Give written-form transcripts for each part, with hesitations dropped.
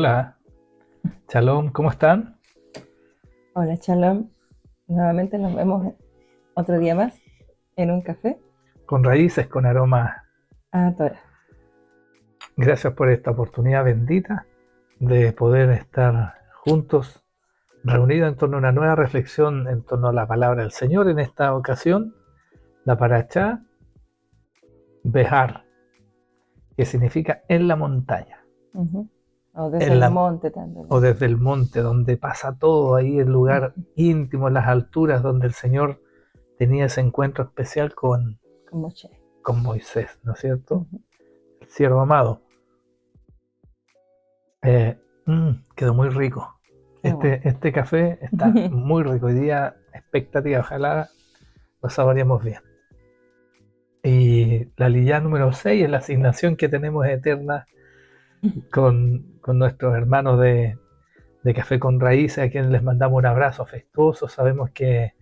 Hola, Shalom, ¿cómo están? Hola, Shalom. Nuevamente nos vemos otro día más en un café Con raíces, con aroma. a Torah. Gracias por esta oportunidad bendita de poder estar juntos, reunidos en torno a una nueva reflexión en torno a la palabra del Señor. En esta ocasión, la Parashá Behar, que significa en la montaña, Ujú. O desde en el la, monte también le o dicen. desde el monte, donde pasa todo, ahí el lugar Ujú. íntimo, en las alturas, donde el Señor tenía ese encuentro especial Con Moshe. con Moisés, ¿no es cierto? Ujú. El siervo amado. Eh, Quedó muy rico. Qué bueno. Este café está muy rico. Hoy día, expectativa, ojalá lo saboreemos bien. Y la lillá número 6 es la asignación que tenemos eterna con nuestros hermanos de Café con Raíces, a quienes les mandamos un abrazo afectuoso. Sabemos que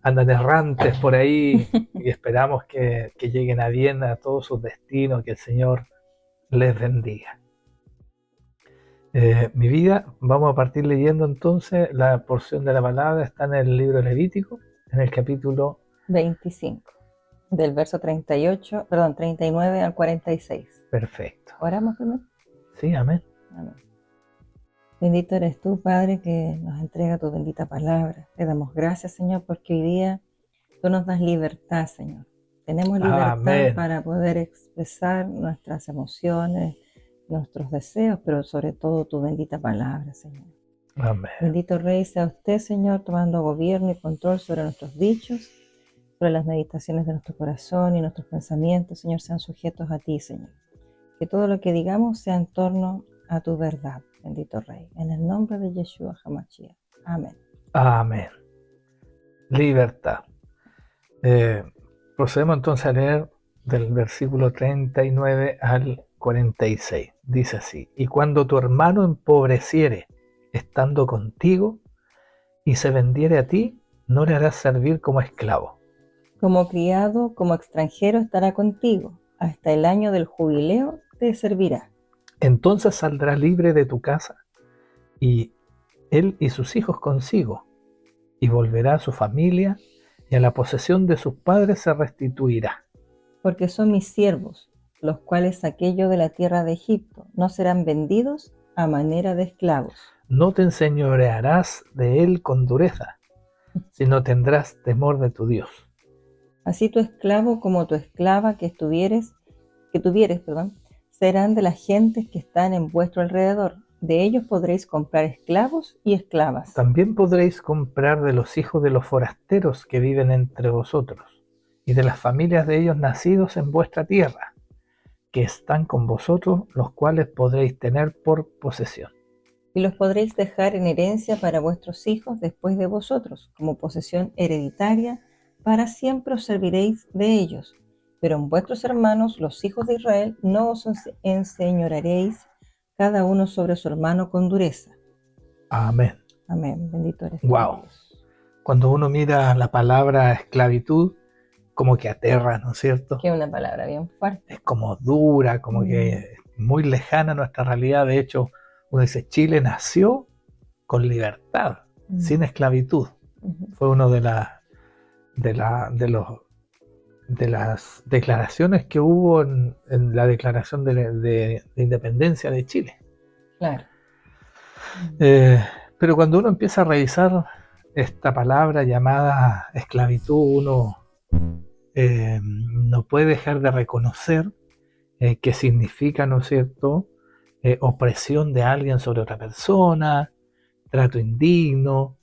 andan errantes por ahí y esperamos que lleguen a bien a todos sus destinos, que el Señor les bendiga. Mi vida, vamos a partir leyendo entonces la porción de la palabra, está en el libro Levítico, en el capítulo 25, del verso 38, perdón, 39 al 46. perfecto. Oramos primero. Sí, amén. Amén. Bendito eres tú, Padre, que nos entrega tu bendita palabra. Te damos gracias, Señor, porque hoy día tú nos das libertad, Señor. Tenemos libertad Amén. para poder expresar nuestras emociones, nuestros deseos, pero sobre todo tu bendita palabra, Señor. Amén. Bendito Rey sea usted, Señor, tomando gobierno y control sobre nuestros dichos, sobre las meditaciones de nuestro corazón y nuestros pensamientos, Señor, sean sujetos a ti, Señor. Que todo lo que digamos sea en torno a tu verdad, bendito Rey. En el nombre de Yeshua HaMashiach. Amén. Amén. Libertad. Eh, Procedemos entonces a leer del versículo 39 al 46. Dice así: Y cuando tu hermano empobreciere estando contigo y se vendiere a ti, no le harás servir como esclavo. Como criado, como extranjero estará contigo. Hasta el año del jubileo te servirá. Entonces saldrá libre de tu casa, y él y sus hijos consigo, y volverá a su familia, y a la posesión de sus padres se restituirá. Porque son mis siervos, los cuales saqué yo de la tierra de Egipto. No serán vendidos a manera de esclavos. No te enseñorearás de él con dureza, sino tendrás temor de tu Dios. Así tu esclavo como tu esclava que tuvieres, serán de las gentes que están en vuestro alrededor. De ellos podréis comprar esclavos y esclavas. También podréis comprar de los hijos de los forasteros que viven entre vosotros, y de las familias de ellos nacidos en vuestra tierra, que están con vosotros, los cuales podréis tener por posesión. Y los podréis dejar en herencia para vuestros hijos después de vosotros, como posesión hereditaria, para siempre os serviréis de ellos. Pero en vuestros hermanos, los hijos de Israel, no os enseñorearéis cada uno sobre su hermano con dureza. Amén. Amén. Bendito eres tú, Wow. Dios. Cuando uno mira la palabra esclavitud, como que aterra, ¿no es cierto? Que es una palabra bien fuerte. Es como dura, como que es muy lejana a nuestra realidad. De hecho, uno dice, Chile nació con libertad, sin esclavitud. Fue una de las declaraciones que hubo en la declaración de independencia de Chile. Claro. Pero cuando uno empieza a revisar esta palabra llamada esclavitud, uno no puede dejar de reconocer que significa, ¿no es cierto?, opresión de alguien sobre otra persona, trato indigno.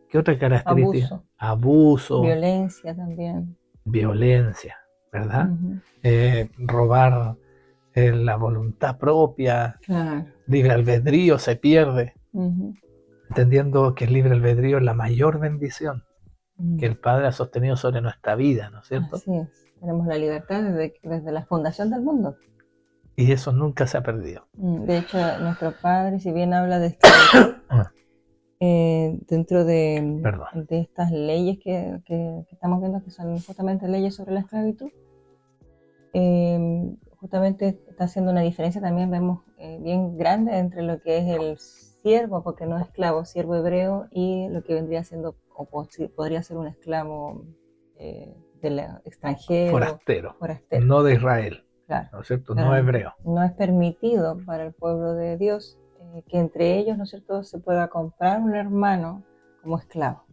¿Qué otra característica? Abuso, Abuso, violencia también. violencia, ¿verdad? Robar la voluntad propia, Claro. libre albedrío se pierde, Ujú. entendiendo que el libre albedrío es la mayor bendición que el Padre ha sostenido sobre nuestra vida, ¿no es cierto? Así es. Tenemos la libertad desde la fundación del mundo. Y eso nunca se ha perdido. De hecho, nuestro Padre, si bien habla de esclavitud, dentro Perdón. de estas leyes que estamos viendo, que son justamente leyes sobre la esclavitud, justamente está haciendo una diferencia, también vemos bien grande entre lo que es el siervo, porque no es esclavo, siervo hebreo, y lo que vendría siendo, podría ser un esclavo extranjero, Forastero, forastero. no de Israel, Claro. ¿no es cierto? No hebreo. No es permitido para el pueblo de Dios que entre ellos, ¿no es cierto?, se pueda comprar un hermano como esclavo.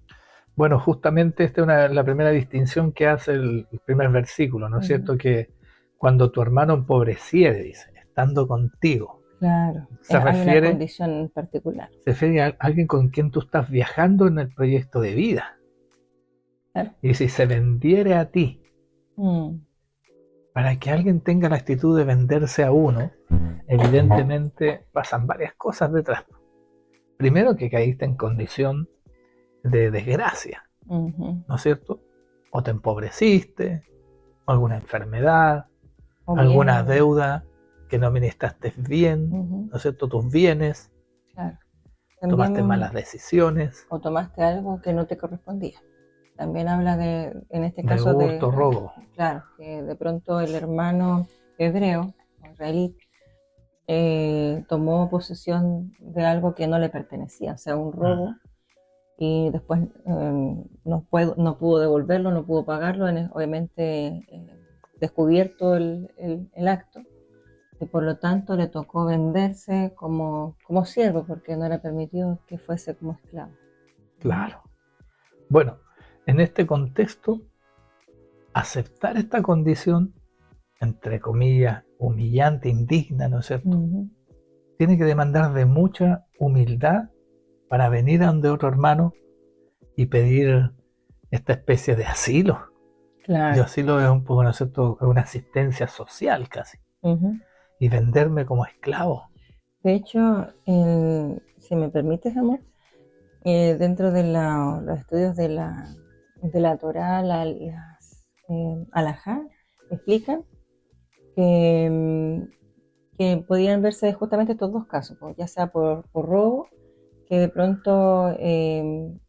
Bueno, justamente esta es la primera distinción que hace el primer versículo, ¿no es cierto? Que cuando tu hermano empobreciere, dice, estando contigo. Claro, hay una condición particular. Se refiere a alguien con quien tú estás viajando en el proyecto de vida. Claro. Y si se vendiere a ti, para que alguien tenga la actitud de venderse a uno, evidentemente pasan varias cosas detrás. Primero, que caíste en condición de desgracia, ¿no es cierto? O te empobreciste, o alguna enfermedad, o alguna deuda que no administraste bien, ¿no es cierto? Tus bienes, claro. Tomaste malas decisiones. O tomaste algo que no te correspondía. También habla en este caso de hurto, robo. Claro, que de pronto el hermano hebreo, israelí, tomó posesión de algo que no le pertenecía, o sea, un robo, y después no pudo devolverlo, no pudo pagarlo, obviamente descubierto el acto, y por lo tanto le tocó venderse como siervo, porque no era permitido que fuese como esclavo. Claro. Bueno, en este contexto, aceptar esta condición, entre comillas, humillante, indigna, ¿no es cierto? Tiene que demandar de mucha humildad para venir a donde otro hermano y pedir esta especie de asilo. Claro. Yo asilo es un poco, ¿no es cierto?, una asistencia social casi. Y venderme como esclavo. De hecho, si me permites, amor, dentro de los estudios de la Torá, las alajá, explican que podían verse justamente estos dos casos, pues, ya sea por robo, que de pronto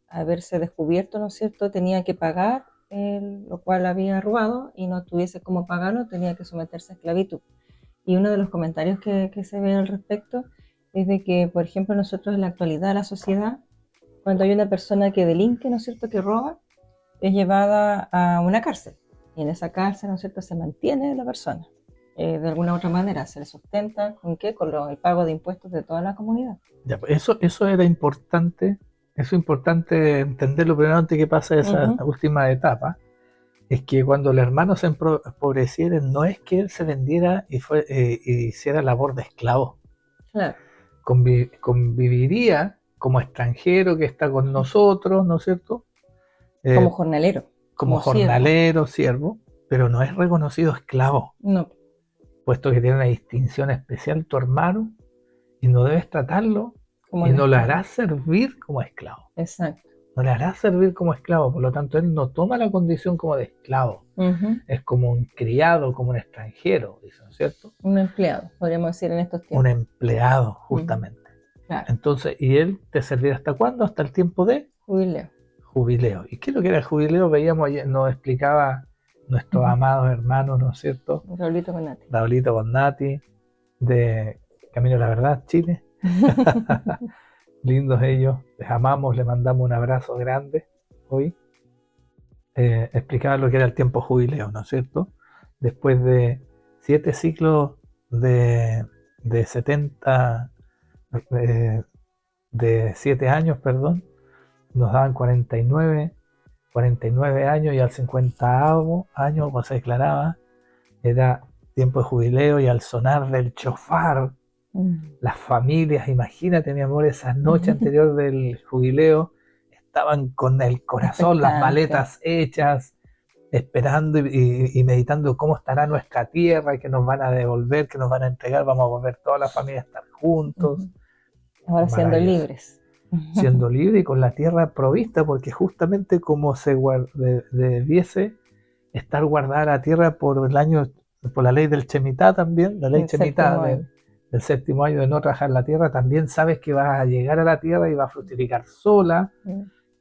haberse descubierto, ¿no es cierto?, tenía que pagar lo cual había robado, y no tuviese cómo pagarlo, tenía que someterse a esclavitud. Y uno de los comentarios que se ve al respecto es de que, por ejemplo, nosotros en la actualidad, la sociedad, cuando hay una persona que delinque, ¿no es cierto?, que roba, es llevada a una cárcel. Y en esa cárcel, ¿no es cierto?, se mantiene la persona. De alguna u otra manera, se le sustenta, ¿con qué? Con el pago de impuestos de toda la comunidad. Ya, eso era importante, eso es importante entenderlo primero antes que pase esa última etapa. Es que cuando el hermano se empobreciera, no es que él se vendiera y hiciera labor de esclavo. Claro. Conviviría como extranjero que está con nosotros, ¿no es cierto? Como jornalero. Como jornalero, siervo, pero no es reconocido esclavo. No. Puesto que tiene una distinción especial tu hermano, y no debes tratarlo como y no le harás servir como esclavo. Exacto. No le harás servir como esclavo, por lo tanto él no toma la condición como de esclavo. Es como un criado, como un extranjero, ¿no es cierto? Un empleado, podríamos decir en estos tiempos. Un empleado, justamente. Claro. Entonces, ¿y él te servirá hasta cuándo? Hasta el tiempo de jubileo. ¿Y qué es lo que era el jubileo? Veíamos ayer, nos explicaba nuestros amados hermanos, ¿no es cierto? Raulito con Nati. Raulito con Nati, de Camino a la Verdad, Chile. Lindos ellos, les amamos, les mandamos un abrazo grande hoy. Explicaba lo que era el tiempo jubileo, ¿no es cierto? Después de 7 ciclos de 7 años, perdón, nos daban 49 años, y al 50º año, cuando se declaraba, era tiempo de jubileo, y al sonar del chofar, las familias, imagínate, mi amor, esa noche anterior del jubileo, estaban con el corazón, las maletas hechas, esperando y meditando cómo estará nuestra tierra, y que nos van a devolver, que nos van a entregar, vamos a volver todas las familias a estar juntos. Ahora siendo libres. Siendo libre y con la tierra provista, porque justamente como se debiese estar guardada la tierra por la ley del Shemitah también, la ley Shemitah del 7º año de no trabajar la tierra, también sabes que vas a llegar a la tierra y va a fructificar sola,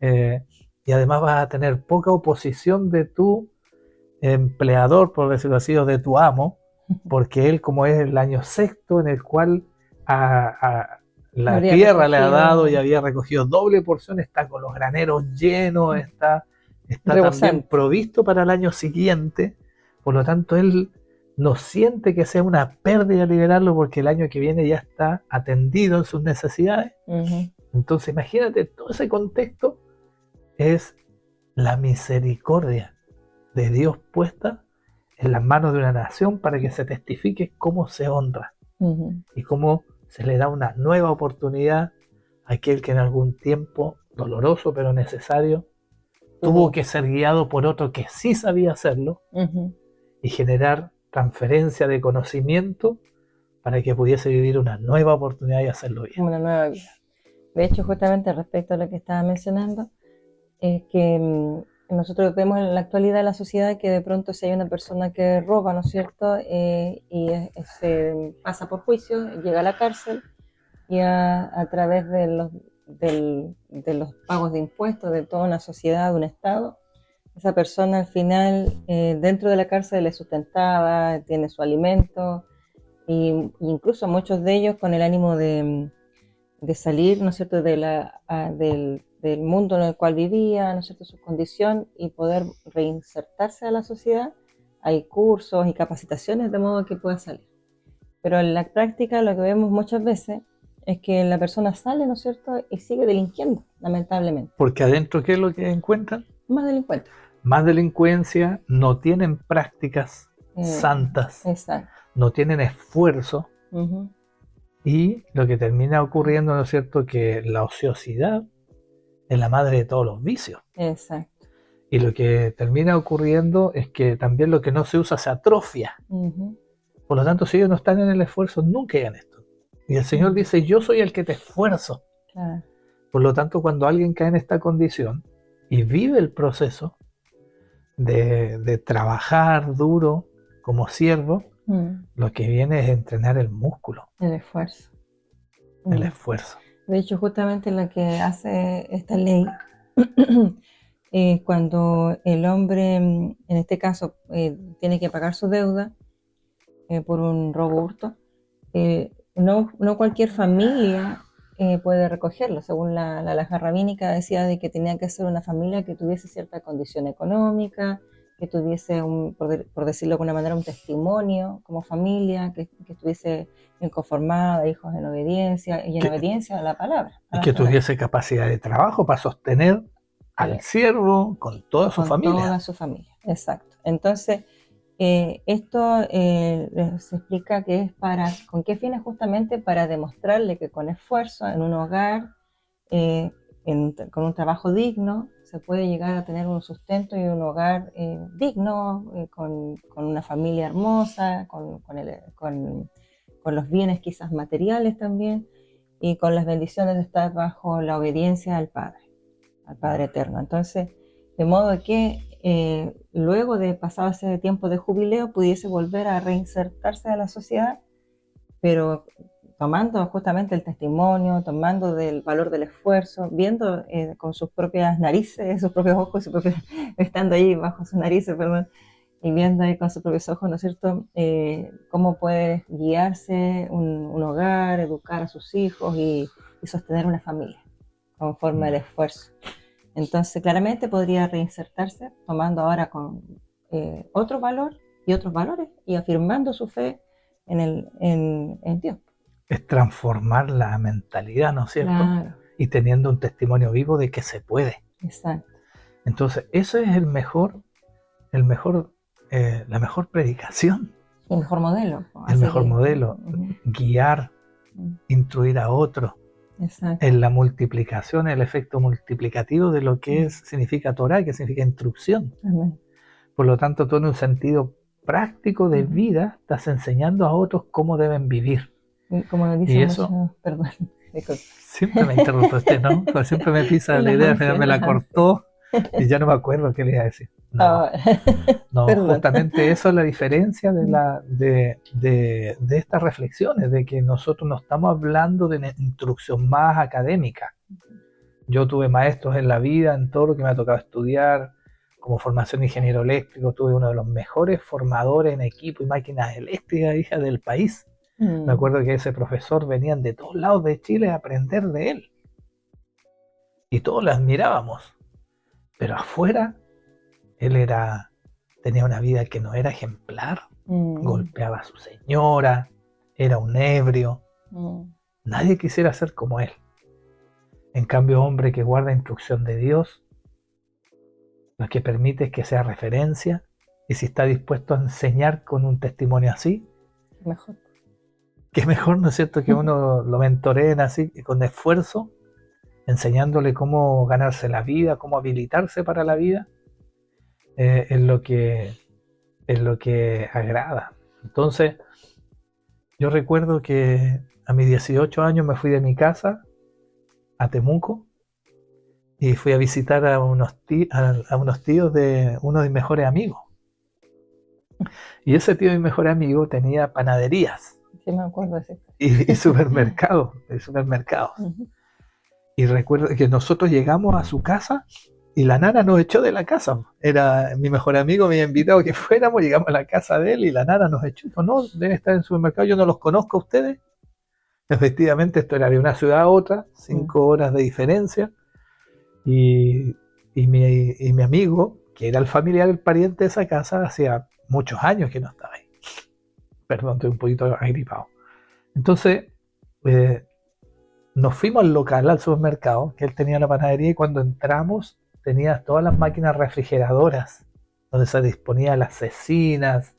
y además vas a tener poca oposición de tu empleador, por decirlo así, o de tu amo, porque él, como es el año sexto en el cual la Habría tierra le ha dado y recogido había recogido doble porción, está con los graneros llenos, está también rebosante. provisto para el año siguiente. Por lo tanto, él no siente que sea una pérdida liberarlo porque el año que viene ya está atendido en sus necesidades. Ujú. Entonces, imagínate, todo ese contexto es la misericordia de Dios puesta en las manos de una nación para que se testifique cómo se honra Ujú. y cómo se le da una nueva oportunidad a aquel que en algún tiempo, doloroso pero necesario, tuvo que ser guiado por otro que sí sabía hacerlo Ujú. y generar transferencia de conocimiento para que pudiese vivir una nueva oportunidad y hacerlo bien. Una nueva vida. De hecho, justamente respecto a lo que estaba mencionando, es que nosotros vemos en la actualidad de la sociedad que de pronto si hay una persona que roba, ¿no es cierto? Se pasa por juicio, llega a la cárcel y a través de los pagos de impuestos de toda una sociedad, de un Estado, esa persona al final dentro de la cárcel es sustentada, tiene su alimento y incluso muchos de ellos con el ánimo de salir, ¿no es cierto?, del mundo en el cual vivía, ¿no es cierto?, su condición y poder reinsertarse a la sociedad. Hay cursos y capacitaciones de modo que pueda salir. Pero en la práctica lo que vemos muchas veces es que la persona sale, ¿no es cierto?, y sigue delinquiendo, lamentablemente. Porque adentro, ¿qué es lo que encuentran? Más delincuentes. Más delincuencia, no tienen prácticas santas, Exacto. no tienen esfuerzo. Uh-huh. Y lo que termina ocurriendo, ¿no es cierto?, que la ociosidad es la madre de todos los vicios. Exacto. Y lo que termina ocurriendo es que también lo que no se usa se atrofia. Uh-huh. Por lo tanto, si ellos no están en el esfuerzo, nunca hagan esto. Y el Señor dice, yo soy el que te esfuerzo. Claro. Por lo tanto, cuando alguien cae en esta condición y vive el proceso de trabajar duro como siervo, lo que viene es entrenar el músculo. El esfuerzo. El esfuerzo. De hecho, justamente lo que hace esta ley es cuando el hombre, en este caso, tiene que pagar su deuda por un robo hurto, no cualquier familia puede recogerlo. Según la alhaja rabínica decía de que tenía que ser una familia que tuviese cierta condición económica, que tuviese, por decirlo de alguna manera, un testimonio como familia, que estuviese inconformada, hijos en obediencia, y en obediencia a la palabra. Y que tuviese capacidad de trabajo para sostener al siervo con toda su familia. Con toda su familia, exacto. Entonces, esto se explica que es ¿con qué fines? Justamente para demostrarle que con esfuerzo en un hogar, con un trabajo digno, se puede llegar a tener un sustento y un hogar digno, con una familia hermosa, con los bienes quizás materiales también, y con las bendiciones de estar bajo la obediencia al Padre Eterno. Entonces, de modo que luego de pasado ese tiempo de jubileo pudiese volver a reinsertarse a la sociedad, pero tomando justamente el testimonio, tomando del valor del esfuerzo, viendo con sus propias narices, sus propios ojos, estando ahí bajo sus narices, perdón, y viendo ahí con sus propios ojos, ¿no es cierto?, cómo puede guiarse un hogar, educar a sus hijos y sostener una familia conforme al esfuerzo. Entonces, claramente podría reinsertarse tomando ahora con otro valor y otros valores y afirmando su fe en Dios. Es transformar la mentalidad, ¿no es cierto? Claro. Y teniendo un testimonio vivo de que se puede. Exacto. Entonces, eso es la mejor predicación. El mejor modelo. El mejor modelo. Guiar, instruir a otros. Exacto. En la multiplicación, el efecto multiplicativo de lo que significa Torah, que significa instrucción. Amén. Por lo tanto, tú en un sentido práctico de vida estás enseñando a otros cómo deben vivir. Como nos dice y eso, mucho, perdón. Siempre me interrumpe usted, ¿no? Pues siempre me pisa la idea, al final me la cortó y ya no me acuerdo qué le iba a decir. No, justamente eso es la diferencia de estas reflexiones, de que nosotros no estamos hablando de una instrucción más académica. Yo tuve maestros en la vida, en todo lo que me ha tocado estudiar, como formación de ingeniero eléctrico, tuve uno de los mejores formadores en equipo y máquinas eléctricas, hija, del país. Me acuerdo que ese profesor venían de todos lados de Chile a aprender de él. Y todos lo admirábamos. Pero afuera, él tenía una vida que no era ejemplar. Golpeaba a su señora, era un ebrio. Nadie quisiera ser como él. En cambio, hombre que guarda instrucción de Dios, lo que permite es que sea referencia, y si está dispuesto a enseñar con un testimonio así, Mejor. que mejor, ¿no es cierto?, que uno lo mentoreen así, con esfuerzo, enseñándole cómo ganarse la vida, cómo habilitarse para la vida, es lo que agrada. Entonces, yo recuerdo que a mis 18 años me fui de mi casa a Temuco y fui a visitar a unos tíos de uno de mis mejores amigos. Y ese tío de mi mejor amigo tenía panaderías. Sí, me acuerdo de ese. Y supermercados. Y recuerdo que nosotros llegamos a su casa y la nana nos echó de la casa. Era mi mejor amigo, me había invitado a que fuéramos, llegamos a la casa de él y la nana nos echó. Dijo, no, deben estar en el supermercado, yo no los conozco a ustedes. Efectivamente, esto era de una ciudad a otra, 5 horas de diferencia. Y mi amigo, que era el familiar, el pariente de esa casa, hacía muchos años que no estaba ahí. Perdón, estoy un poquito agripado. Entonces, nos fuimos al local, al supermercado, que él tenía la panadería, y cuando entramos tenía todas las máquinas refrigeradoras, donde se disponía las cecinas,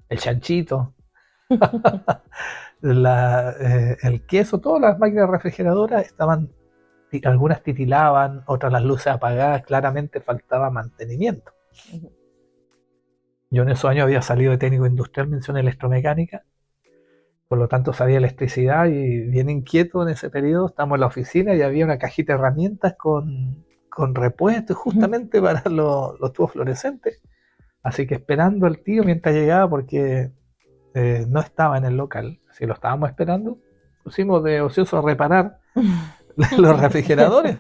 el chanchito, el queso, todas las máquinas refrigeradoras estaban, algunas titilaban, otras las luces apagadas, claramente faltaba mantenimiento. Yo en esos años había salido de técnico industrial, mención electromecánica, por lo tanto sabía electricidad y bien inquieto en ese periodo. Estábamos en la oficina y había una cajita de herramientas con repuestos justamente para los tubos fluorescentes. Así que esperando al tío mientras llegaba, porque no estaba en el local, así lo estábamos esperando, pusimos de ocioso a reparar los refrigeradores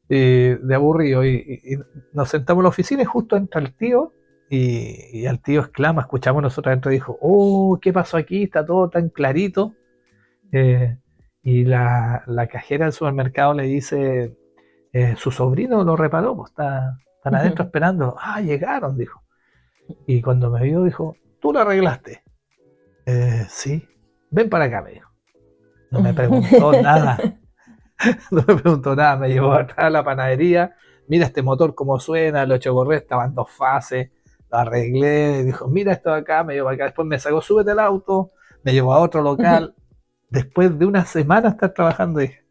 de aburrido y nos sentamos en la oficina y justo entra el tío y al tío exclama, escuchamos nosotros adentro, dijo, oh, ¿qué pasó aquí? Está todo tan clarito. Y la cajera del supermercado le dice, su sobrino lo reparó, pues están adentro esperando. Ah, llegaron, dijo. Y cuando me vio dijo, ¿tú lo arreglaste? Sí, ven para acá, me dijo. No me preguntó nada. No me preguntó nada, me llevó atrás a la panadería. Mira este motor cómo suena, lo he hecho correr, estaban 2 fases, lo arreglé, dijo, mira esto de acá, me llevó acá. Después me sacó, súbete al auto, me llevó a otro local. Después de una semana estar trabajando, dije,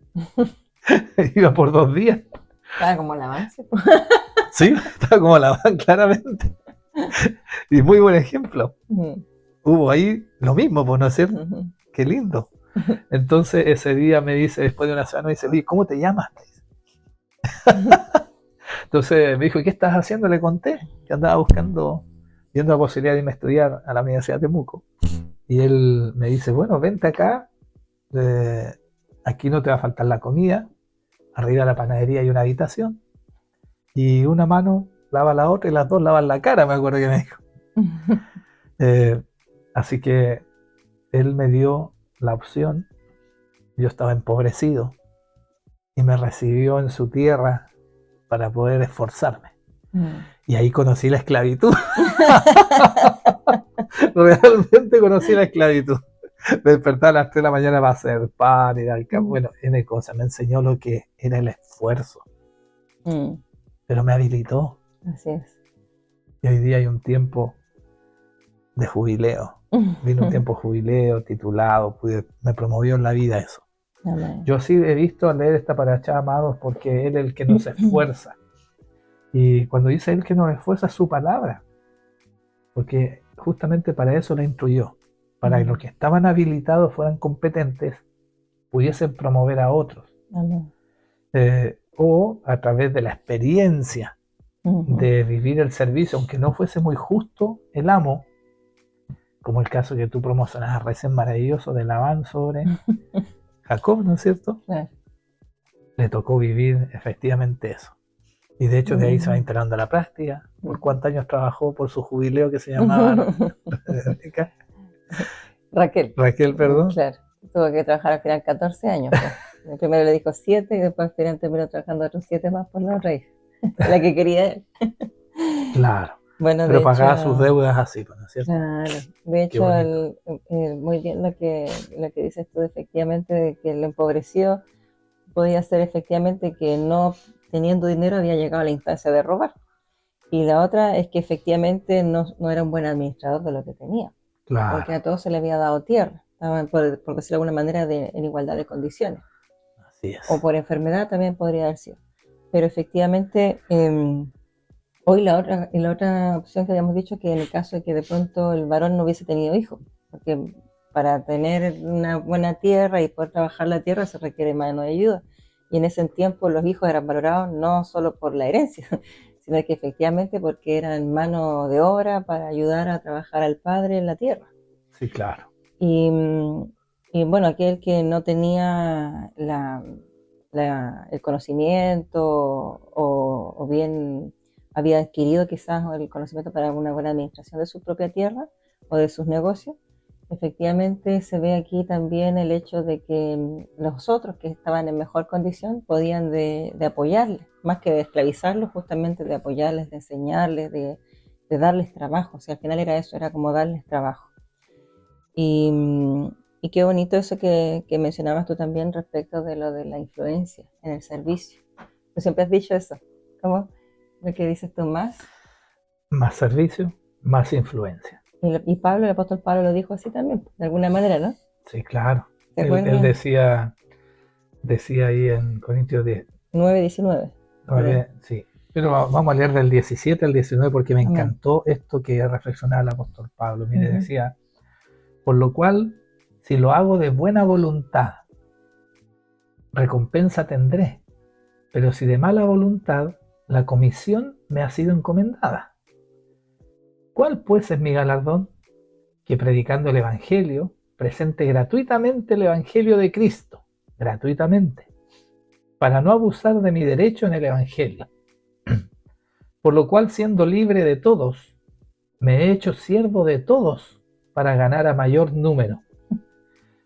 iba por 2 días. Estaba como la avance. Sí, estaba como la van, claramente. Y muy buen ejemplo. Hubo ahí lo mismo, pues, ¿no es cierto? Qué lindo. Entonces ese día me dice, después de una semana, me dice, oye, ¿cómo te llamas? Entonces me dijo, ¿y qué estás haciendo? Le conté que andaba viendo la posibilidad de irme a estudiar a la Universidad de Temuco. Y él me dice, bueno, vente acá, aquí no te va a faltar la comida, arriba de la panadería hay una habitación, y una mano lava la otra y las dos lavan la cara, me acuerdo que me dijo. Así que él me dio la opción, yo estaba empobrecido, y me recibió en su tierra para poder esforzarme. Y ahí conocí la esclavitud. Realmente conocí la esclavitud. Me despertaba a las 3 de la mañana para hacer pan y dar campo. Bueno, N cosas. Me enseñó lo que era el esfuerzo. Pero me habilitó. Así es. Y hoy día hay un tiempo de jubileo. Vino un tiempo de jubileo, titulado, me promovió en la vida eso. Amén. Yo sí he visto al leer esta paracha, amados, porque Él es el que nos esfuerza. Y cuando dice Él que nos esfuerza, es su palabra. Porque justamente para eso la instruyó. Para que los que estaban habilitados fueran competentes, pudiesen promover a otros. Amén. O a través de la experiencia de vivir el servicio, aunque no fuese muy justo el amo, como el caso que tú promocionas recién maravilloso de Labán sobre Jacob, ¿no es cierto? Claro. Le tocó vivir efectivamente eso. Y de hecho de ahí se va integrando a la práctica. ¿Por cuántos años trabajó por su jubileo que se llamaba Raquel. Raquel, perdón? Claro, tuvo que trabajar al final 14 años. Pues. Primero le dijo 7 y después al final terminó trabajando otros 7 más por la otra hija, la que quería él. Claro. Bueno, Pero de pagaba sus hecho, deudas así, ¿no es cierto? claro, de Qué hecho, bonito. muy bien lo que dices tú, efectivamente, de que el empobrecido podía ser efectivamente que no teniendo dinero había llegado a la instancia de robar. Y la otra es que efectivamente no era un buen administrador de lo que tenía, porque Claro, a todos se le había dado tierra, estaban, por decirlo de alguna manera, en igualdad de condiciones, así o es. por enfermedad también podría haber sido. Pero efectivamente, hoy la otra opción que habíamos dicho, que en el caso de que de pronto el varón no hubiese tenido hijos, porque para tener una buena tierra y poder trabajar la tierra se requiere mano de ayuda. Y en ese tiempo los hijos eran valorados no solo por la herencia, sino que efectivamente porque eran mano de obra para ayudar a trabajar al padre en la tierra. Sí, claro. Y, y bueno, aquel que no tenía el conocimiento o bien había adquirido quizás el conocimiento para una buena administración de su propia tierra o de sus negocios, efectivamente se ve aquí también el hecho de que los otros que estaban en mejor condición podían de apoyarles, más que de esclavizarlos, justamente de apoyarles, de enseñarles, de darles trabajo. O sea, al final era eso, era como darles trabajo. Y, y qué bonito eso que mencionabas tú también respecto de lo de la influencia en el servicio. Tú siempre has dicho eso. ¿Cómo? Lo que dices tú más. Más servicio, más influencia. Y Pablo, el apóstol Pablo lo dijo así también, de alguna manera, ¿no? Sí, claro. ¿Se Él acuerdan? decía ahí en Corintios 10. 9:19. Por ahí. Sí. Pero vamos a leer del 17 al 19 porque me Amén. encantó esto que reflexionaba el apóstol Pablo. Mire, Ujú. decía, por lo cual, si lo hago de buena voluntad, recompensa tendré, pero si de mala voluntad, la comisión me ha sido encomendada. ¿Cuál pues es mi galardón? Que predicando el Evangelio, presente gratuitamente el Evangelio de Cristo, gratuitamente, para no abusar de mi derecho en el Evangelio. Por lo cual, siendo libre de todos, me he hecho siervo de todos para ganar a mayor número.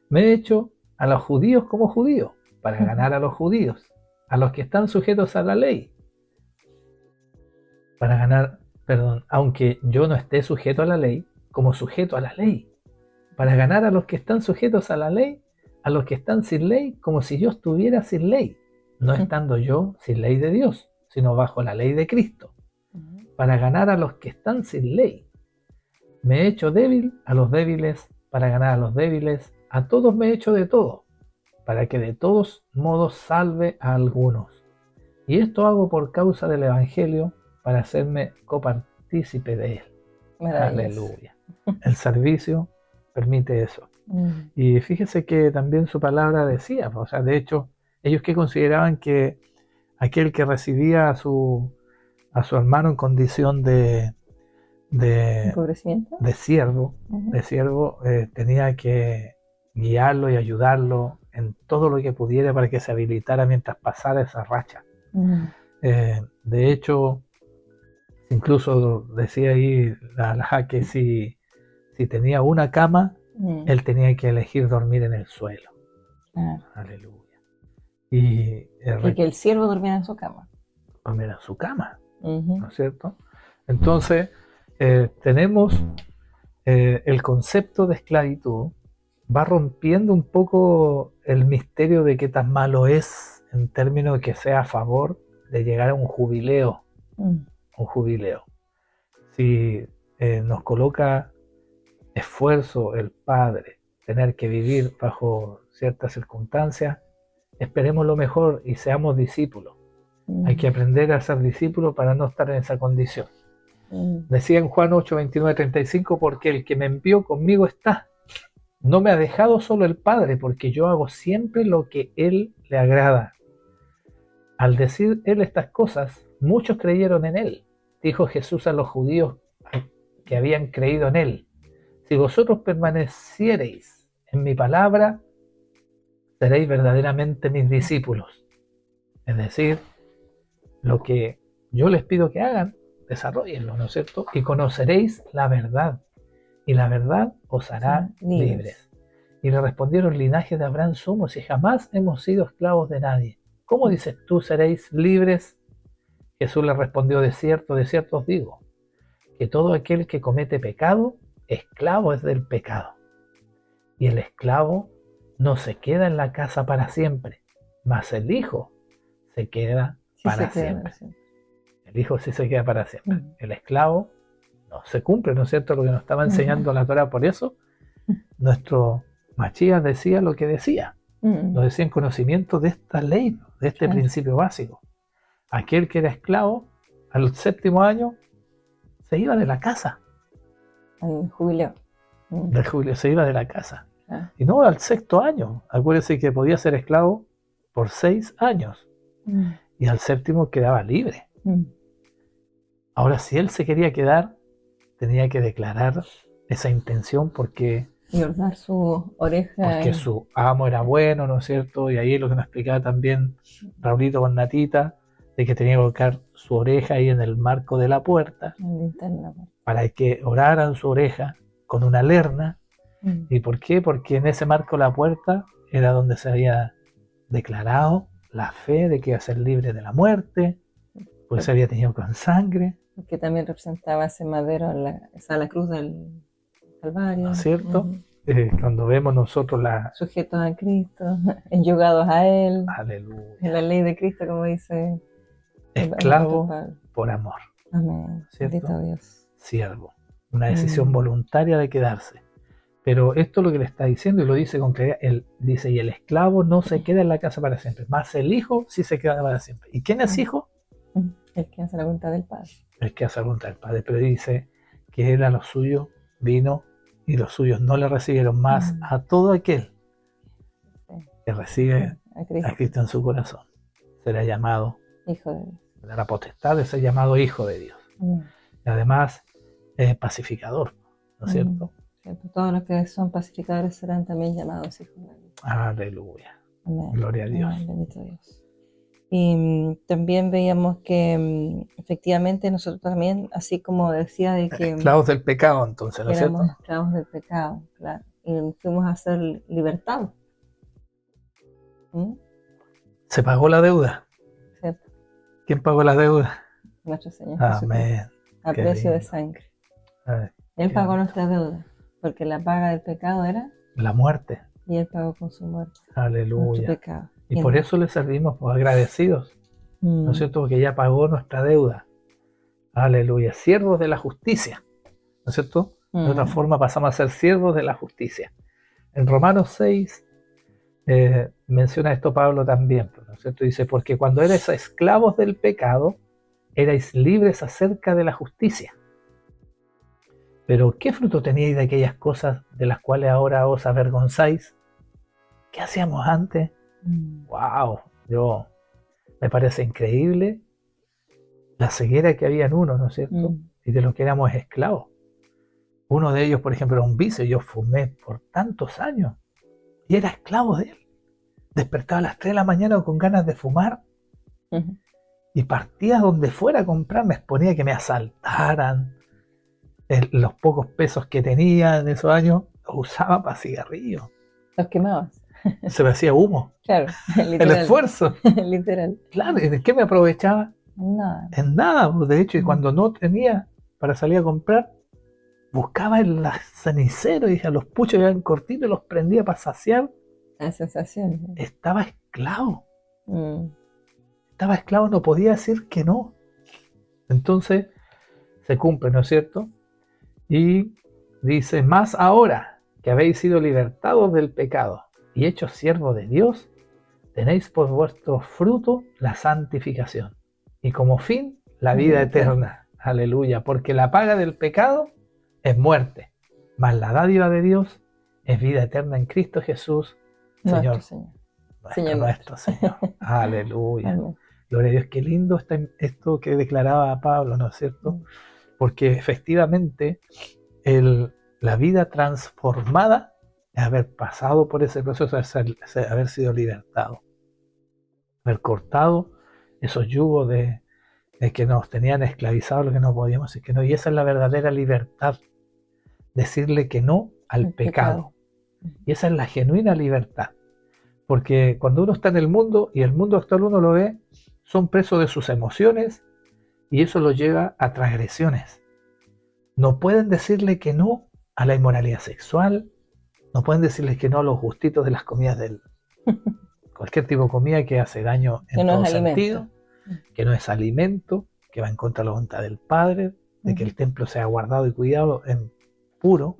Me he hecho a los judíos como judíos, para ganar a los judíos, a los que están sujetos a la ley, para ganar, perdón, aunque yo no esté sujeto a la ley, como sujeto a la ley, para ganar a los que están sujetos a la ley, a los que están sin ley, como si yo estuviera sin ley, no estando yo sin ley de Dios, sino bajo la ley de Cristo, para ganar a los que están sin ley. Me he hecho débil a los débiles, para ganar a los débiles, a todos me he hecho de todo, para que de todos modos salve a algunos. Y esto hago por causa del Evangelio, para hacerme copartícipe de él. Maravilloso. Aleluya. El servicio permite eso. Y fíjese que también su palabra decía, o sea, de hecho, ellos que consideraban que aquel que recibía a su hermano en condición de, ¿Empobrecimiento? de siervo tenía que guiarlo y ayudarlo en todo lo que pudiera para que se habilitara mientras pasara esa racha. De hecho, incluso decía ahí la que si tenía una cama, él tenía que elegir dormir en el suelo. Claro. Aleluya. Y que el siervo durmiera en su cama. dormir en su cama, ¿no es cierto? Entonces, tenemos el concepto de esclavitud, va rompiendo un poco el misterio de qué tan malo es en términos de que sea a favor de llegar a un jubileo. Un jubileo. Si nos coloca esfuerzo el Padre, tener que vivir bajo ciertas circunstancias, esperemos lo mejor y seamos discípulos. Hay que aprender a ser discípulos para no estar en esa condición. Decía en Juan 8, 29, 35, porque el que me envió conmigo está. No me ha dejado solo el Padre, porque yo hago siempre lo que Él le agrada. Al decir Él estas cosas, muchos creyeron en Él. Dijo Jesús a los judíos que habían creído en Él: si vosotros permaneciereis en mi palabra, seréis verdaderamente mis discípulos. Es decir, lo que yo les pido que hagan, desarrollenlo, ¿no es cierto? Y conoceréis la verdad, y la verdad os hará libres. Y le respondieron: linaje de Abraham somos y jamás hemos sido esclavos de nadie. ¿Cómo dices tú seréis libres? Jesús le respondió: de cierto os digo, que todo aquel que comete pecado, esclavo es del pecado. Y el esclavo no se queda en la casa para siempre, mas el hijo se queda para siempre. El hijo sí se queda para siempre. El esclavo no se cumple, ¿no es cierto? Lo que nos estaba enseñando la Torá. Por eso nuestro Machías decía lo que decía. Nos decía en conocimiento de esta ley, de este principio básico. Aquel que era esclavo, al 7º año, se iba de la casa. Al jubileo. Del jubileo se iba de la casa. Y no al 6º año. Acuérdense que podía ser esclavo por 6 años. Y al 7º quedaba libre. Ahora, si él se quería quedar, tenía que declarar esa intención porque... Y ordenar su oreja. Porque su amo era bueno, ¿no es cierto? Y ahí lo que nos explicaba también Raulito con Natita, de que tenía que colocar su oreja ahí en el marco de la puerta, para que oraran su oreja con una lerna. ¿Y por qué? Porque en ese marco de la puerta era donde se había declarado la fe de que iba a ser libre de la muerte, pues se había tenido con sangre. Que también representaba ese madero, la cruz del Calvario. ¿No es cierto? Cuando vemos nosotros sujetos a Cristo, enyugados a Él. Aleluya. En la ley de Cristo, como dice. Esclavo por amor. Amén. Bendito Dios. Siervo. Una decisión voluntaria de quedarse. Pero esto es lo que le está diciendo y lo dice con claridad. Él dice: y el esclavo no se queda en la casa para siempre, más el hijo sí se queda para siempre. ¿Y quién es hijo? El que hace la voluntad del Padre. El que hace la voluntad del Padre. Pero dice que él a los suyos vino y los suyos no le recibieron, más a todo aquel que recibe a Cristo en su corazón será llamado Hijo de Dios. De la potestad de ser llamado Hijo de Dios. Y además es pacificador, ¿no es cierto? Todos los que son pacificadores serán también llamados hijos de Dios. Aleluya. Amén. Gloria a Dios. Amén. Bendito Dios. Y también veíamos que efectivamente nosotros también, así como decía de que... Esclavos del pecado, entonces, ¿no es cierto? Éramos esclavos del pecado, claro. Y fuimos a ser libertados. Se pagó la deuda. ¿Cierto? ¿Quién pagó la deuda? Nuestro Señor Amén. A precio de sangre. Él pagó nuestra deuda, porque la paga del pecado era... la muerte. Y Él pagó con su muerte. Aleluya. Nuestro pecado. Y por eso le servimos agradecidos, ¿no es cierto? Porque ya pagó nuestra deuda. Aleluya. Siervos de la justicia, ¿no es cierto? De otra forma pasamos a ser siervos de la justicia. En Romanos 6 menciona esto Pablo también, ¿no es cierto? Dice: porque cuando erais esclavos del pecado, erais libres acerca de la justicia. Pero ¿qué fruto teníais de aquellas cosas de las cuales ahora os avergonzáis? ¿Qué hacíamos antes? ¡Wow! Me parece increíble la ceguera que había en uno, ¿no es cierto? Y de lo que éramos esclavos. Uno de ellos, por ejemplo, era un vicio. Yo fumé por tantos años y era esclavo de él. Despertaba a las 3 de la mañana con ganas de fumar y partía donde fuera a comprar. Me exponía que me asaltaran. Los pocos pesos que tenía en esos años los usaba para cigarrillos. Los quemabas. Se me hacía humo. Claro, literal. El esfuerzo. Literal. Claro, ¿de qué me aprovechaba? Nada. En nada, de hecho, y cuando no tenía para salir a comprar, buscaba en los ceniceros y a los puchos eran cortitos y los prendía para saciar. La sensación. Estaba esclavo. Estaba esclavo, no podía decir que no. Entonces, se cumple, ¿no es cierto? Y dice: más ahora que habéis sido libertados del pecado y hechos siervos de Dios, tenéis por vuestro fruto la santificación y como fin la vida eterna. Aleluya, porque la paga del pecado es muerte, mas la dádiva de Dios es vida eterna en Cristo Jesús, Señor. Nuestro Señor. Aleluya. Amén. Gloria a Dios, qué lindo esto que declaraba Pablo, ¿no es cierto? Porque efectivamente la vida transformada es haber pasado por ese proceso, haber sido libertado, haber cortado esos yugos de de que nos tenían esclavizados lo que no podíamos decir que no. Y esa es la verdadera libertad, decirle que no al El pecado. Y esa es la genuina libertad. Porque cuando uno está en el mundo, y el mundo actual uno lo ve, son presos de sus emociones, y eso los lleva a transgresiones. No pueden decirle que no a la inmoralidad sexual, no pueden decirle que no a los gustitos de las comidas del cualquier tipo de comida que hace daño en todo sentido, que no es alimento, que va en contra de la voluntad del Padre, de que el templo sea guardado y cuidado en puro.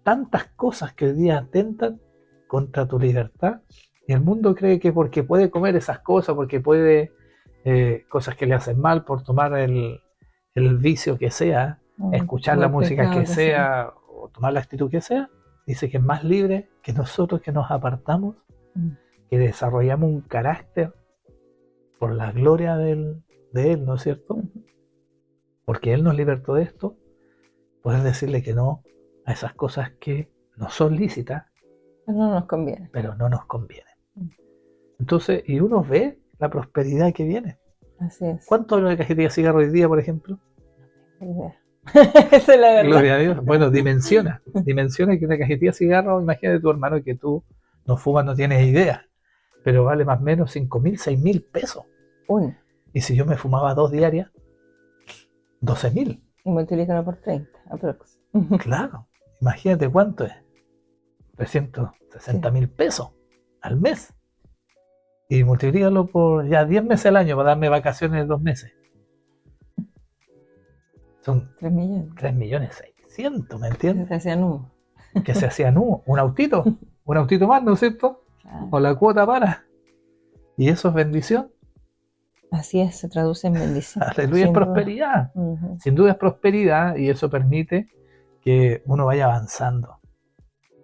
Tantas cosas que hoy día atentan contra tu libertad, y el mundo cree que porque puede comer esas cosas, porque puede cosas que le hacen mal, por tomar el vicio que sea, escuchar la música que sea, o tomar la actitud que sea, dice que es más libre que nosotros, que nos apartamos, que desarrollamos un carácter por la gloria de Él, ¿no es cierto? Porque Él nos libertó de esto, poder decirle que no a esas cosas que no son lícitas, pero no nos conviene. Pero no nos conviene. Entonces, y uno ve la prosperidad que viene. Así es. ¿Cuánto vale una cajetilla de cigarro hoy día, por ejemplo? No tengo idea. Esa es la verdad. Gloria a Dios. Bueno, dimensiona que una cajetilla de cigarro, imagínate tu hermano que tú no fumas, no tienes idea, pero vale más o menos 5.000, 6.000 pesos. Uy. Y si yo me fumaba 2 diarias, 12.000. Y multiplícalo por 30, aprox. Claro, imagínate cuánto es. 360.000 pesos al mes. Y multiplícalo por ya 10 meses al año para darme vacaciones de 2 meses. Son 3.600.000, ¿me entiendes? Que se hacía nudo. Que se hacía nudo. Un autito más, ¿no es cierto? Claro. O la cuota para. Y eso es bendición. Así es, se traduce en bendición. Aleluya, es prosperidad. Sin duda es prosperidad, y eso permite que uno vaya avanzando.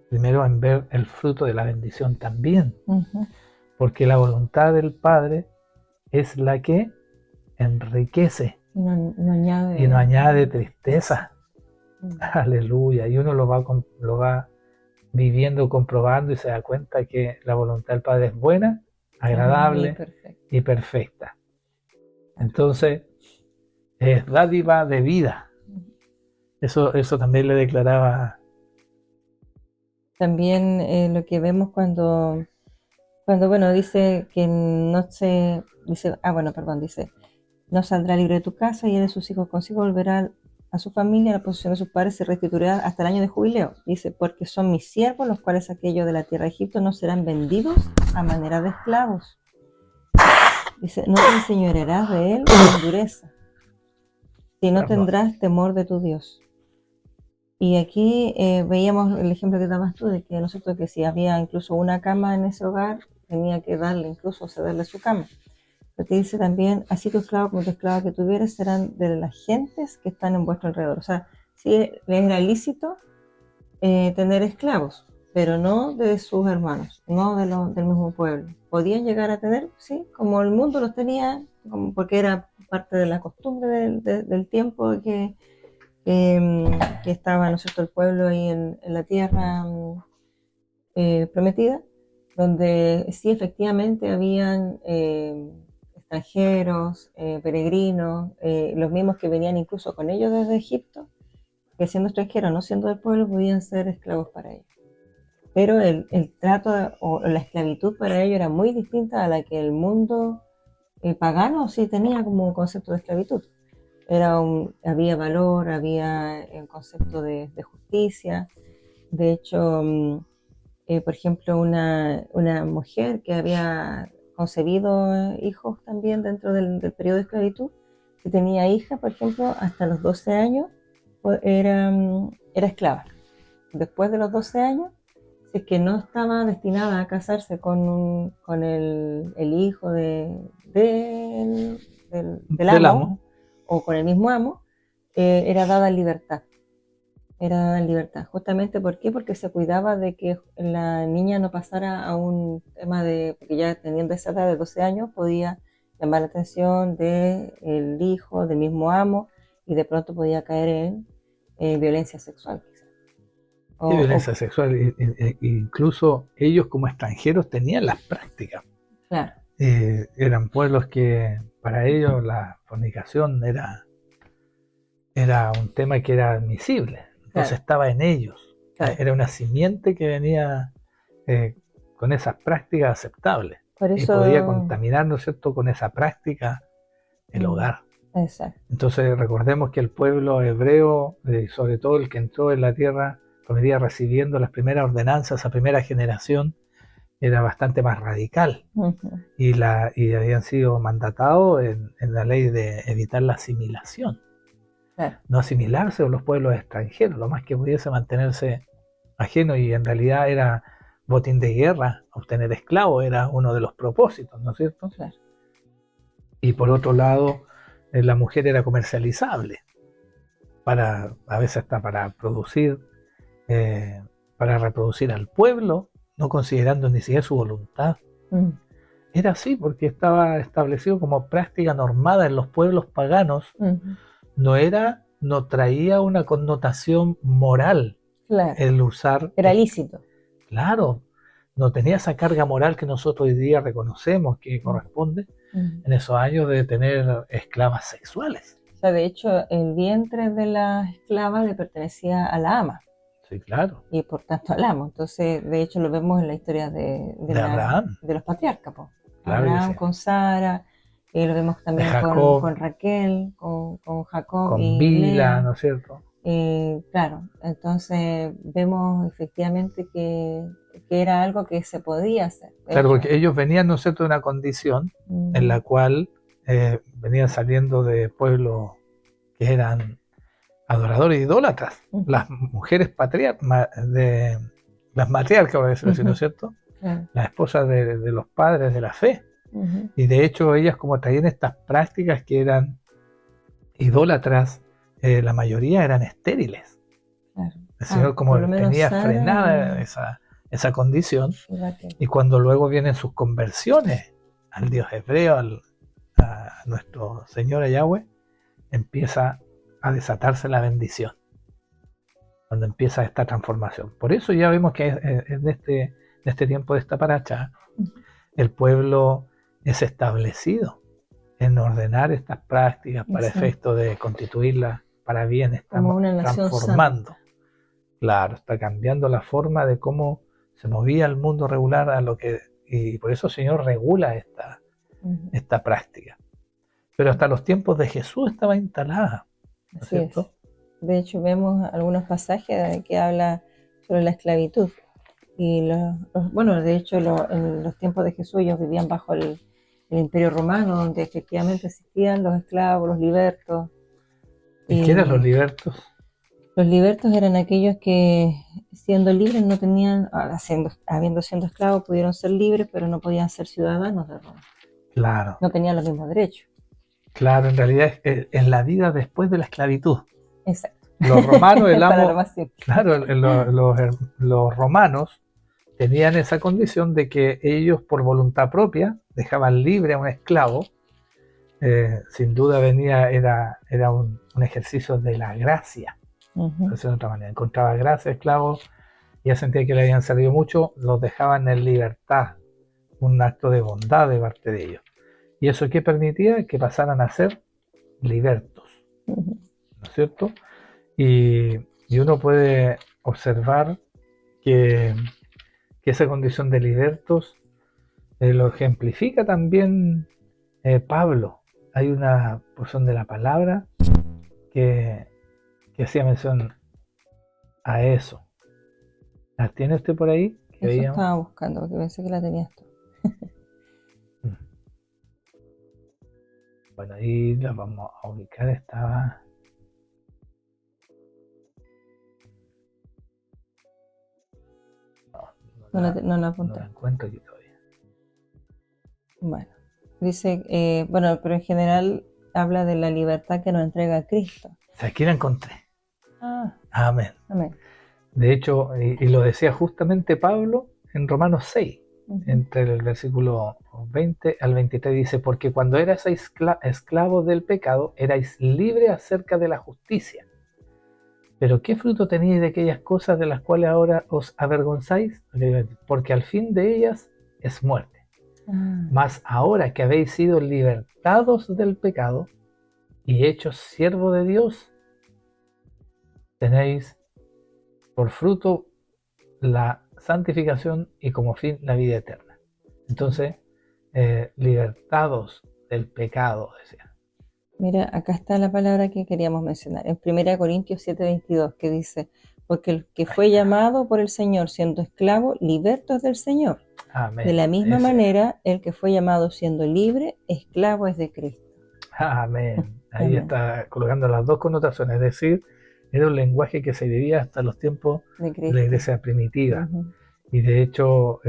Primero en ver el fruto de la bendición también. Porque la voluntad del Padre es la que enriquece y no añade tristeza. Aleluya. Y uno lo va viviendo, comprobando, y se da cuenta que la voluntad del Padre es buena, agradable y perfecta. Entonces, es dádiva de vida. Eso también le declaraba. También lo que vemos cuando bueno, dice que no se, dice, dice, no saldrá libre de tu casa, y él y sus hijos consigo volverá a su familia, a la posesión de sus padres, se restituirá hasta el año de jubileo. Dice, porque son mis siervos, los cuales aquellos de la tierra de Egipto no serán vendidos a manera de esclavos. Dice, no te enseñorearás de él con dureza, si no tendrás temor de tu Dios. Y aquí veíamos el ejemplo que dabas tú, de que nosotros, que si había incluso una cama en ese hogar, tenía que darle, incluso cederle su cama. Pero te dice también, así tu esclavo como tu esclava que tuvieras serán de las gentes que están en vuestro alrededor. O sea, sí les era lícito tener esclavos, pero no de sus hermanos, no del mismo pueblo. Podían llegar a tener, sí, como el mundo los tenía, porque era parte de la costumbre del tiempo que estaba, ¿no es cierto?, el pueblo ahí en la tierra prometida, donde sí efectivamente habían extranjeros, peregrinos, los mismos que venían incluso con ellos desde Egipto, que siendo extranjeros, no siendo del pueblo, podían ser esclavos para ellos. Pero el trato o la esclavitud para ellos era muy distinta a la que el mundo pagano sí tenía como concepto de esclavitud. Había valor, había el concepto de justicia. De hecho, por ejemplo, una mujer que había concebido hijos también dentro del periodo de esclavitud, que tenía hijas, por ejemplo, hasta los 12 años, era esclava. Después de los 12 años, si es que no estaba destinada a casarse con el hijo del amo, o con el mismo amo, era dada en libertad. Justamente, ¿por qué? Porque se cuidaba de que la niña no pasara a un tema porque ya teniendo esa edad de 12 años podía llamar la atención del hijo, del mismo amo, y de pronto podía caer en violencia sexual. ¿Qué violencia sexual? Incluso ellos como extranjeros tenían las prácticas. Claro. eran pueblos que para ellos la fornicación era un tema que era admisible, entonces Claro, estaba en ellos, claro. era una simiente que venía eh, con esas prácticas aceptables Por y podía eso, contaminar, ¿no es cierto?, con esa práctica el mm, hogar. exacto. Entonces recordemos que el pueblo hebreo, sobre todo el que entró en la tierra, cuando venía recibiendo las primeras ordenanzas, esa primera generación, era bastante más radical Ujú, y habían sido mandatados en la ley de evitar la asimilación, claro, no asimilarse con los pueblos extranjeros, lo más que pudiese mantenerse ajeno, y en realidad era botín de guerra, obtener esclavos era uno de los propósitos, ¿no es cierto? claro. Y por otro lado, la mujer era comercializable, a veces hasta eh, para reproducir al pueblo, no considerando ni siquiera su voluntad. Mm, Era así porque estaba establecido como práctica normada en los pueblos paganos, ujú, no traía una connotación moral claro, el usar, era lícito. claro, no tenía esa carga moral que nosotros hoy día reconocemos que Mm, corresponde mm. en esos años de tener esclavas sexuales. O sea, de hecho, el vientre de la esclava le pertenecía a la ama Sí, claro, y por tanto al amo. Entonces, de hecho, lo vemos en la historia de Abraham, de los patriarcas, po. claro que Abraham sí, con Sara, lo vemos de también Jacob, con Raquel, con Jacob con y Bila, Lea. ¿no es cierto? Claro, entonces vemos efectivamente que era algo que se podía hacer. De Claro, hecho, porque ellos venían, ¿no es cierto?, de una condición en mm, la cual venían saliendo de pueblos que eran adoradores idólatras, ujú, las mujeres las matriarcas, por decirlo así, ¿no ujú, es cierto? claro, Las esposas de los padres de la fe. ujú, Y de hecho ellas como traían estas prácticas que eran idólatras, la mayoría eran estériles. claro. El Ah, Señor por como lo menos tenía Sara frenada esa condición, y Raquel. y cuando luego vienen sus conversiones al Dios hebreo, a nuestro Señor Yahweh, empieza a desatarse la bendición, cuando empieza esta transformación. Por eso ya vemos que en este tiempo de esta paracha, Ujú. el pueblo es establecido en ordenar estas prácticas para Exacto. efecto de constituirlas para bien, está Como una nación transformando. santa. Claro, está cambiando la forma de cómo se movía el mundo regular y por eso el Señor regula Ujú, esta práctica. Pero hasta los tiempos de Jesús estaba instalada, ¿no es así es. cierto? De hecho, vemos algunos pasajes que habla sobre la esclavitud. Y bueno, de hecho, en los tiempos de Jesús ellos vivían bajo el Imperio Romano, donde efectivamente existían los esclavos, los libertos. ¿Y qué eran los Y libertos? los libertos eran aquellos que, siendo libres, no tenían, habiendo siendo esclavos, pudieron ser libres, pero no podían ser ciudadanos de Roma. Claro, No tenían los mismos derechos. claro, en realidad es la vida después de la esclavitud. Exacto. Los romanos, el Para lo amo, más simple. claro, los romanos tenían esa condición de que ellos por voluntad propia dejaban libre a un esclavo. Sin duda era un ejercicio de la gracia, Ujú, por decirlo de otra manera. Encontraba gracia, esclavos, ya sentía que le habían servido mucho, los dejaban en libertad, un acto de bondad de parte de ellos. ¿Y eso qué permitía? Que pasaran a ser libertos, ujú. ¿no es cierto? Y uno puede observar que, que esa condición de libertos lo ejemplifica también Pablo. Hay una porción de la palabra que, que hacía mención a eso. ¿La tiene usted por ahí? Que Eso veíamos. estaba buscando, porque pensé que la tenías tú. Mm. Bueno, ahí la vamos a ubicar. Estaba. No la, no la No la apunté. encuentro aquí todavía. Bueno, dice, bueno, pero en general habla de la libertad que nos entrega Cristo. O sea, aquí la encontré. Ah, Amén. amén. De hecho, y lo decía justamente Pablo en Romanos 6, Ujú, entre el versículo 20 al 23, dice, porque cuando erais esclavos del pecado, erais libres acerca de la justicia. Pero ¿qué fruto teníais de aquellas cosas de las cuales ahora os avergonzáis? Porque al fin de ellas es muerte. Mas ahora que habéis sido libertados del pecado y hechos siervos de Dios, tenéis por fruto la santificación y como fin la vida eterna. Entonces, libertados del pecado, decía. Mira, acá está la palabra que queríamos mencionar, en 1 Corintios 7:22, que dice, porque el que fue llamado por el Señor siendo esclavo, liberto es del Señor. Amén. De la misma manera, el que fue llamado siendo libre, esclavo es de Cristo. Amén. Ahí Amén. está colocando las dos connotaciones, es decir, era un lenguaje que se vivía hasta los tiempos de la iglesia primitiva. Y de hecho,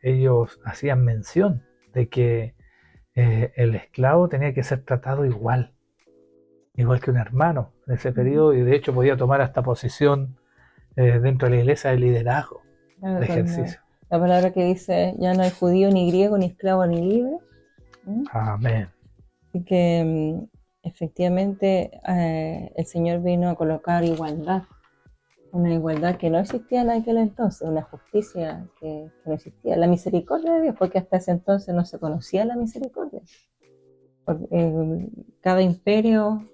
ellos hacían mención de que el esclavo tenía que ser tratado igual que un hermano en ese periodo, y de hecho podía tomar hasta posición dentro de la iglesia de liderazgo, de ejercicio. La palabra que dice, ya no hay judío ni griego, ni esclavo ni libre. Amén. Así que efectivamente el Señor vino a colocar igualdad, una igualdad que no existía en aquel entonces, una justicia que no existía, la misericordia de Dios, porque hasta ese entonces no se conocía la misericordia. Porque, cada imperio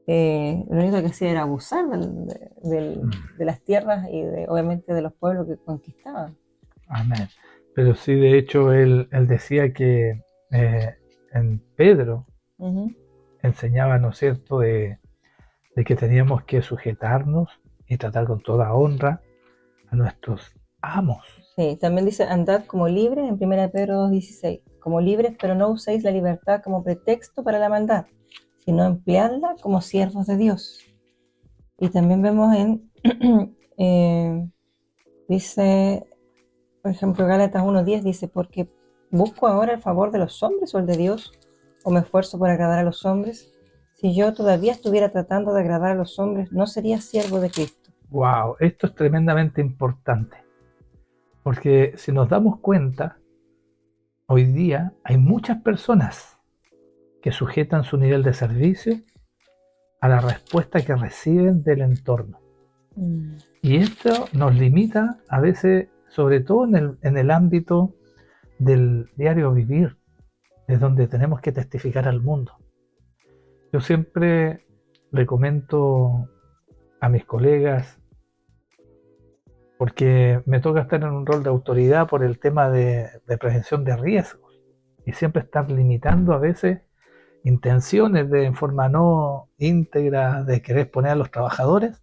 lo único que hacía era abusar de las tierras y obviamente de los pueblos que conquistaban. Amén. Pero sí, de hecho, él decía que en Pedro enseñaba, ¿no es cierto?, de que teníamos que sujetarnos y tratar con toda honra a nuestros amos. Sí, también dice, andad como libres en 1 Pedro 2:16, como libres, pero no uséis la libertad como pretexto para la maldad, sino empleadla como siervos de Dios. Y también vemos dice, por ejemplo, Gálatas 1:10 dice, porque ¿busco ahora el favor de los hombres o el de Dios? ¿O me esfuerzo por agradar a los hombres? Si yo todavía estuviera tratando de agradar a los hombres, no sería siervo de Cristo. Wow, esto es tremendamente importante. Porque si nos damos cuenta, hoy día hay muchas personas que sujetan su nivel de servicio a la respuesta que reciben del entorno. Y esto nos limita a veces, sobre todo en el ámbito del diario vivir, de donde tenemos que testificar al mundo. Yo siempre le comento a mis colegas, porque me toca estar en un rol de autoridad por el tema de prevención de riesgos, y siempre estar limitando a veces intenciones de en forma no íntegra de querer poner a los trabajadores,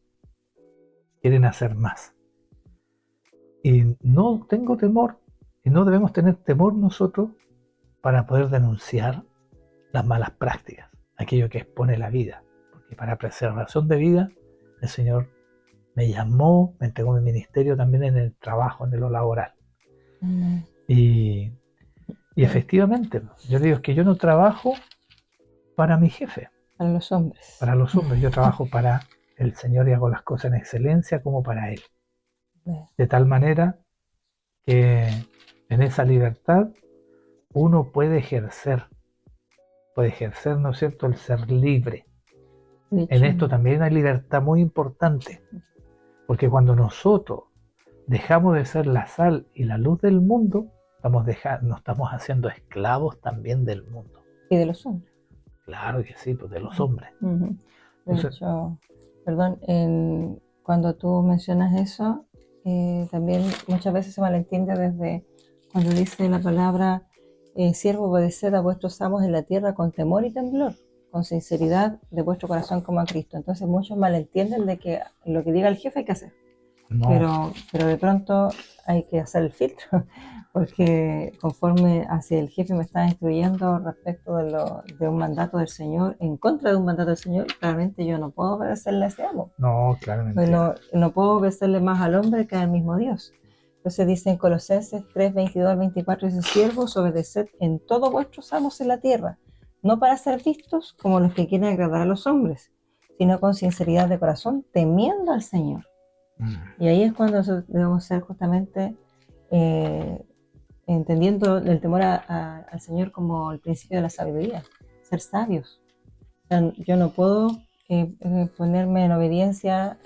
quieren hacer más. Y no tengo temor, y no debemos tener temor nosotros para poder denunciar las malas prácticas, aquello que expone la vida, porque para preservación de vida el Señor me llamó, me entregó mi ministerio también en el trabajo, en lo laboral. Y efectivamente, yo digo que yo no trabajo para mi jefe, para los hombres. Para los hombres, yo trabajo para el Señor y hago las cosas en excelencia como para Él. De tal manera que en esa libertad uno puede ejercer, ¿no es cierto?, el ser libre. En esto también hay libertad muy importante, porque cuando nosotros dejamos de ser la sal y la luz del mundo, nos estamos haciendo esclavos también del mundo. Y de los hombres. Claro que sí, pues de los hombres. De hecho, perdón, cuando tú mencionas eso, también muchas veces se malentiende desde cuando dice la palabra siervo, obedeced a vuestros amos en la tierra con temor y temblor, con sinceridad de vuestro corazón como a Cristo. Entonces muchos malentienden de que lo que diga el jefe hay que hacer. No. Pero de pronto hay que hacer el filtro, porque conforme hacia el jefe me está instruyendo respecto de un mandato del Señor, en contra de un mandato del Señor, claramente yo no puedo obedecerle a ese amo. No, claramente. Pues no puedo obedecerle más al hombre que al mismo Dios. Entonces dice en Colosenses 3:22-24, dice, siervos, obedeced en todos vuestros amos en la tierra, no para ser vistos como los que quieren agradar a los hombres, sino con sinceridad de corazón, temiendo al Señor. Y ahí es cuando debemos ser justamente entendiendo el temor al Señor como el principio de la sabiduría, ser sabios. O sea, yo no puedo ponerme en obediencia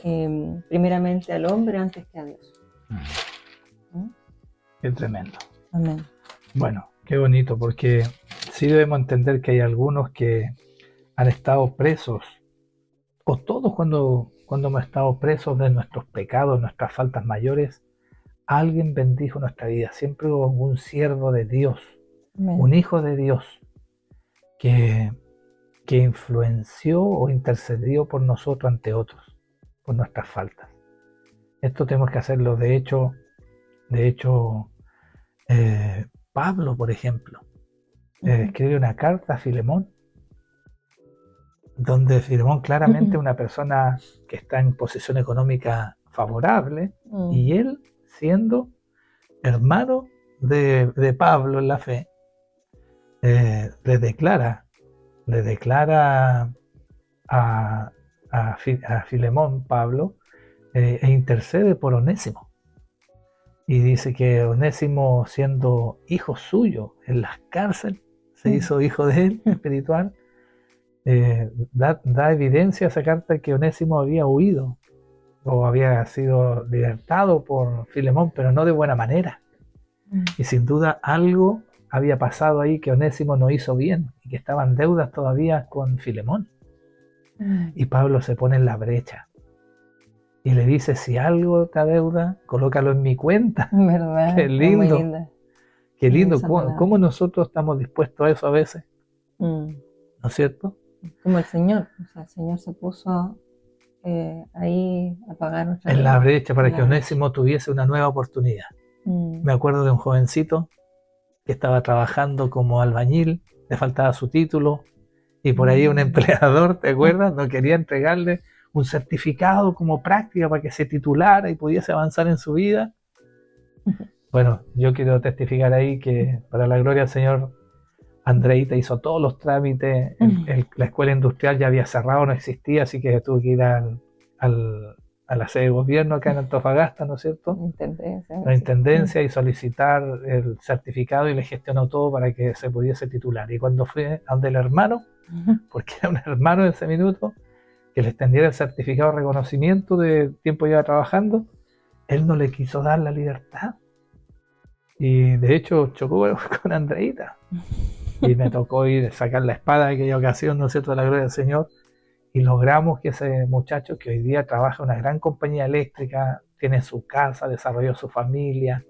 primeramente al hombre antes que a Dios. Qué tremendo. Amén. Bueno, Qué bonito, porque sí debemos entender que hay algunos que han estado presos, o todos cuando hemos estado presos de nuestros pecados, nuestras faltas mayores, alguien bendijo nuestra vida. Siempre hubo un siervo de Dios, Amén. un hijo de Dios, que, que influenció o intercedió por nosotros ante otros, por nuestras faltas. Esto tenemos que hacerlo. De hecho, Pablo, por ejemplo, escribe una carta a Filemón, donde Filemón claramente es una persona que está en posición económica favorable, y él, siendo hermano de Pablo en la fe, le declara a Filemón, Pablo, e intercede por Onésimo. Y dice que Onésimo, siendo hijo suyo en las cárceles, se hizo hijo de él espiritual. Da evidencia esa carta que Onésimo había huido o había sido libertado por Filemón, pero no de buena manera. Y sin duda algo había pasado ahí que Onésimo no hizo bien y que estaban deudas todavía con Filemón. Y Pablo se pone en la brecha y le dice: si algo te adeuda, colócalo en mi cuenta. ¿Verdad? Qué lindo. Muy linda. Qué lindo. Esa palabra. ¿Cómo nosotros estamos dispuestos a eso a veces? ¿No es cierto? Como el Señor. O sea, el Señor se puso ahí a pagar nuestra En la deuda. brecha para En que la Onésimo tuviese una nueva oportunidad. Me acuerdo de un jovencito que estaba trabajando como albañil, le faltaba su título, y por ahí un empleador, ¿te acuerdas?, no quería entregarle un certificado como práctica para que se titulara y pudiese avanzar en su vida. Bueno, yo quiero testificar ahí que, para la gloria del Señor, Andreita hizo todos los trámites. La escuela industrial ya había cerrado, no existía, así que tuve que ir a la sede de gobierno acá en Antofagasta, ¿no es cierto?, la intendencia, y solicitar el certificado, y le gestionó todo para que se pudiese titular. Y cuando fui a donde el hermano, porque era un hermano en ese minuto, que le extendiera el certificado de reconocimiento de tiempo que iba trabajando, él no le quiso dar la libertad. Y de hecho chocó con Andreita. Y me tocó ir a sacar la espada en aquella ocasión, ¿no es cierto?, de la gloria del Señor. Y logramos que ese muchacho, que hoy día trabaja en una gran compañía eléctrica, tiene su casa, desarrolló su familia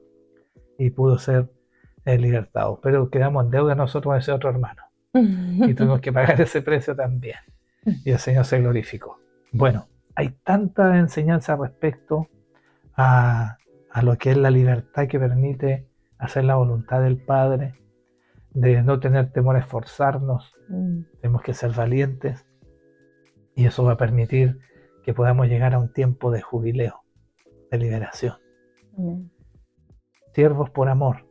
y pudo ser libertado. Pero quedamos en deuda nosotros con ese otro hermano. Y tuvimos que pagar ese precio también. Y el Señor se glorificó. Bueno, hay tanta enseñanza respecto a lo que es la libertad que permite hacer la voluntad del Padre, de no tener temor a esforzarnos. Tenemos que ser valientes, y eso va a permitir que podamos llegar a un tiempo de jubileo, de liberación. Siervos por amor.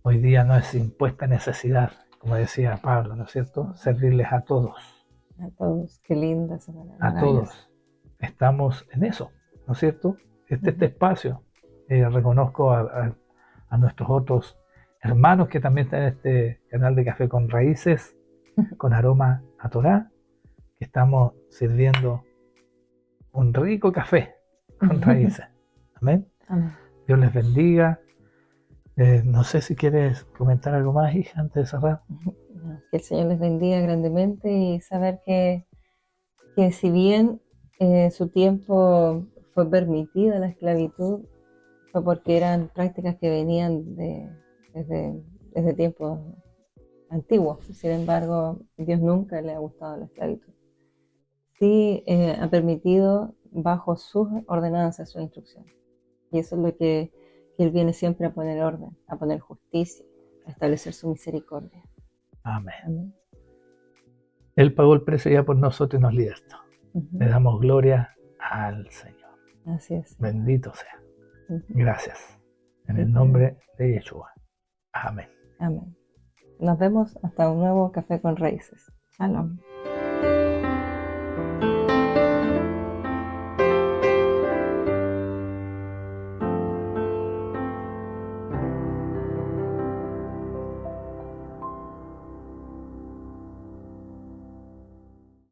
Hoy día no es impuesta necesidad, como decía Pablo, ¿no es cierto?, servirles a todos. A todos, qué linda esa palabra. A todos. Estamos en eso, ¿no es cierto? Este espacio. Reconozco a nuestros otros hermanos que también están en este canal de Café con Raíces, con aroma a Torá, que estamos sirviendo un rico café con raíces. Amén. Amén. Dios les bendiga. No sé si quieres comentar algo más, hija, antes de cerrar. Que el Señor les bendiga grandemente, y saber que si bien su tiempo fue permitida la esclavitud, fue porque eran prácticas que venían desde tiempos antiguos. Sin embargo, Dios nunca le ha gustado la esclavitud. Sí ha permitido bajo sus ordenanzas, sus instrucciones. Y eso es lo que Él viene siempre a poner orden, a poner justicia, a establecer su misericordia. Amén. Amén. Él pagó el precio ya por nosotros y nos libertó. Le damos gloria al Señor. Así es. Bendito sea. Gracias. En el nombre de Yeshua. Amén. Amén. Nos vemos hasta un nuevo Café con Raíces. Shalom.